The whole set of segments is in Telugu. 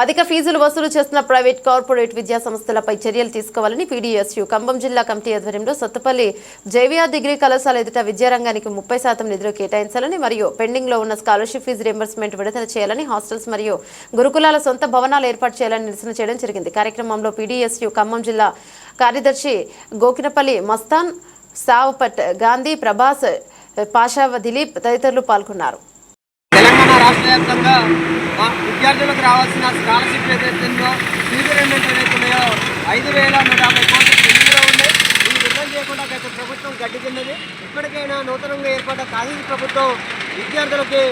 అధిక ఫీజులు వసూలు చేస్తున్న ప్రైవేట్ కార్పొరేట్ విద్యా సంస్థలపై చర్యలు తీసుకోవాలని పీడీఎస్యు ఖమ్మం జిల్లా కమిటీ ఆధ్వర్యంలో సత్తపల్లి జేవీఆర్ డిగ్రీ కళాశాల ఎదుట విద్యారంగానికి 30% నిధులు కేటాయించాలని మరియు పెండింగ్ లో ఉన్న స్కాలర్షిప్ ఫీజు రియంబర్స్మెంట్ విడుదల చేయాలని హాస్టల్స్ మరియు గురుకులాల సొంత భవనాలు ఏర్పాటు చేయాలని నిరసన చేయడం జరిగింది. కార్యక్రమంలో పీడీఎస్యు ఖమ్మం జిల్లా కార్యదర్శి గోకినపల్లి మస్తాన్, సావుపట్ గాంధీ, ప్రభాస్, పాషా, దిలీప్ తదితరులు పాల్గొన్నారు. తెలంగాణ రాష్ట్ర వ్యాప్తంగా విద్యార్థులకు రావాల్సిన స్కాలర్షిప్ ఏదైతుందో ఫీజు రియంబర్స్మెంట్ ఏదైతున్నాయో 5,150 కోట్లు పెండింగ్లో ఉన్నాయి. ఈ విడుదల చేయకుండా గత ప్రభుత్వం గడ్డి తిన్నది. ఇప్పటికైనా నూతనంగా ఏర్పడ్డ కాంగ్రెస్ ప్రభుత్వం విద్యార్థులకి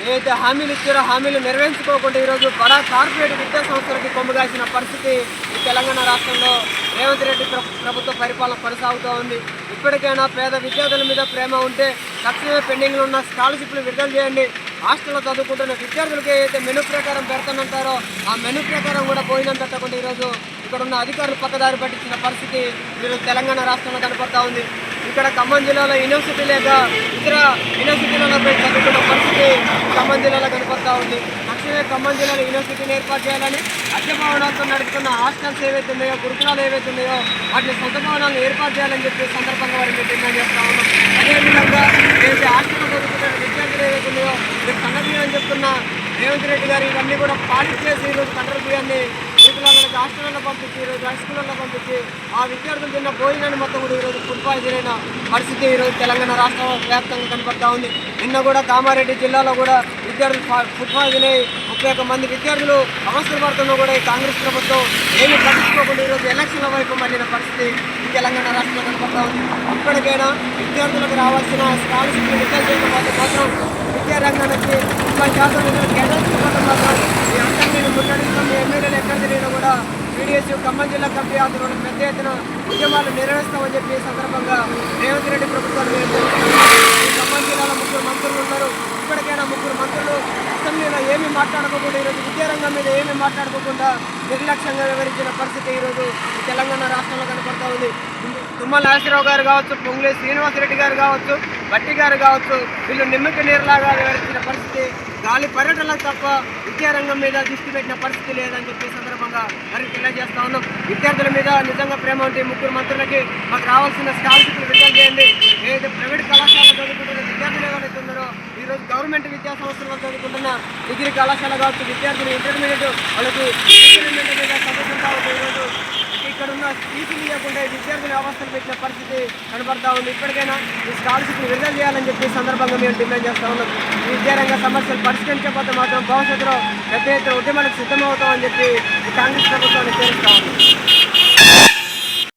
ఏదైతే హామీలు ఇచ్చారో హామీలు నెరవేర్చుకోకుండా ఈరోజు బడా కార్పొరేట్ విద్యా సంస్థలకి కొమ్ముగాసిన పరిస్థితి ఈ తెలంగాణ రాష్ట్రంలో రేవంత్ రెడ్డి ప్రభుత్వ పరిపాలన కొనసాగుతూ ఉంది. ఇప్పటికైనా పేద విద్యార్థుల మీద ప్రేమ ఉంటే తక్షణమే పెండింగ్లో ఉన్న స్కాలర్షిప్లు విడుదల చేయండి. హాస్టల్లో చదువుకుంటున్న విద్యార్థులకి ఏదైతే మెనూ ప్రకారం పెడతానంటారో ఆ మెనూ ప్రకారం కూడా భోజనం పెట్టకుండా ఈరోజు ఇక్కడ ఉన్న అధికారులు పక్కదారి పట్టించిన పరిస్థితి ఈరోజు తెలంగాణ రాష్ట్రంలో కనపడతా ఉంది. ఇక్కడ ఖమ్మం జిల్లాలో యూనివర్సిటీ లేక ఇతర యూనివర్సిటీలలో పోయి చదువుకున్న పరిస్థితి ఖమ్మం జిల్లాలో కనపడతా ఉంది. తక్షణమే ఖమ్మం జిల్లాలో యూనివర్సిటీని ఏర్పాటు చేయాలని, అద్దె భవనాలతో నడుపుతున్న హాస్టల్స్ ఏవైతే ఉన్నాయో, గురుకులాలు ఏవైతే ఉన్నాయో వాటిని సొంత భవనాలను ఏర్పాటు చేయాలని చెప్పి సందర్భంగా వారిని డిమాండ్ చేస్తా ఉన్నాం. అదేవిధంగా ఏదైతే హాస్టల్లో చదువుకుంటున్న విద్యార్థులు ఏవైతే ఉన్నాయో మీరు సంగతి అని చెప్తున్న రేవంత్ రెడ్డి గారు ఇవన్నీ కూడా పాలిష్ చేసి ఈరోజు కంట్రోల్ బియ్యాన్ని గురుకులాలకు హాస్టల్లో పంపించి ఈరోజు హై స్కూళ్ళలో పంపించి ఆ విద్యార్థులు తిన్న భోజనాన్ని మొత్తం కూడా ఈరోజు ఫుడ్ పాయిజన్ అయిన పరిస్థితి ఈరోజు తెలంగాణ రాష్ట్ర వ్యాప్తంగా కనపడతా ఉంది. నిన్న కూడా కామారెడ్డి జిల్లాలో కూడా విద్యార్థులు ఫుడ్ పాయిజన్ అయ్యి 31 మంది విద్యార్థులు అవసరం పడుతున్నా కూడా ఈ కాంగ్రెస్ ప్రభుత్వం ఏమీ పట్టించుకోకుండా ఈరోజు ఎలక్షన్ల వైపు మళ్ళిన పరిస్థితి ఈ తెలంగాణ రాష్ట్రంలో కనపడతా ఉంది. ఇప్పటికైనా విద్యార్థులకు రావాల్సిన స్కాలర్షిప్ విడుదల చేయకపోతే మాత్రం విద్యారంగానికి 30% నిధులు కేటాయించకపోతే మాత్రం ఈ అంశాన్ని నేను ముట్టడిస్తాం. మీ ఎమ్మెల్యేలు ఎక్కడ తిరిగినా కూడా పీడీఎస్యు ఖమ్మం జిల్లా కమిటీ ఆధ్వర్యంలో పెద్ద ఎత్తున ఉద్యమాలు నిర్వహిస్తామని చెప్పి ఈ సందర్భంగా రేవంత్ రెడ్డి ప్రభుత్వాన్ని ఖమ్మం జిల్లాలో 3 మంత్రులు ఉన్నారు. ఇప్పటికైనా 3 మంత్రులు అసెంబ్లీలో ఏమీ మాట్లాడుకోకుండా ఈరోజు విద్యారంగం మీద ఏమీ మాట్లాడుకోకుండా నిర్లక్ష్యంగా వివరించిన పరిస్థితి ఈరోజు తెలంగాణ రాష్ట్రంలో కనపడతా ఉంది. తుమ్మల నాగేశ్వరరావు గారు కావచ్చు, పొంగులేటి శ్రీనివాసరెడ్డి గారు కావచ్చు, భట్టి గారు కావచ్చు, వీళ్ళు నిమ్మకి నీరులాగా వివరించిన పరిస్థితి, గాలి పర్యటనలకు తప్ప విద్యారంగం మీద దృష్టి పెట్టిన పరిస్థితి లేదని చెప్పి సందర్భంగా మరి తెలియజేస్తా ఉన్నాం. విద్యార్థుల మీద నిజంగా ప్రేమ ఉంటే 3 మంత్రులకి మాకు రావాల్సిన స్కాలర్షిప్లు విడుదల చేయండి. ఏదైతే ప్రైవేట్ కళాశాలలో చదువుకుంటున్న విద్యార్థులు ఎవరైతే ఉన్నారో ఈరోజు గవర్నమెంట్ విద్యా సంస్థల్లో చదువుకుంటున్న డిగ్రీ కళాశాల కావచ్చు, విద్యార్థులు ఇంటర్మీడియట్ వాళ్ళకి మీద చదువుకుంటా ఉంటే ఈరోజు ఇక్కడ ఉన్న టీచర్లు లేకుండా విద్యార్థులు అవస్థలు పెట్టిన పరిస్థితి కనబడతా ఉంది. ఇప్పటికైనా ఈ స్కాలర్షిప్లు విడుదల చేయాలని చెప్పి సందర్భంగా మేము డిమాండ్ చేస్తా ఉన్నాం. ఈ విద్యారంగ సమస్యలు పరిష్కరించకపోతే మాత్రం భవిష్యత్తులో పెద్ద ఎత్తున ఉద్యమాలకు సిద్ధమవుతామని చెప్పి కాంగ్రెస్ ప్రభుత్వాన్ని చేరుస్తా ఉన్నాం.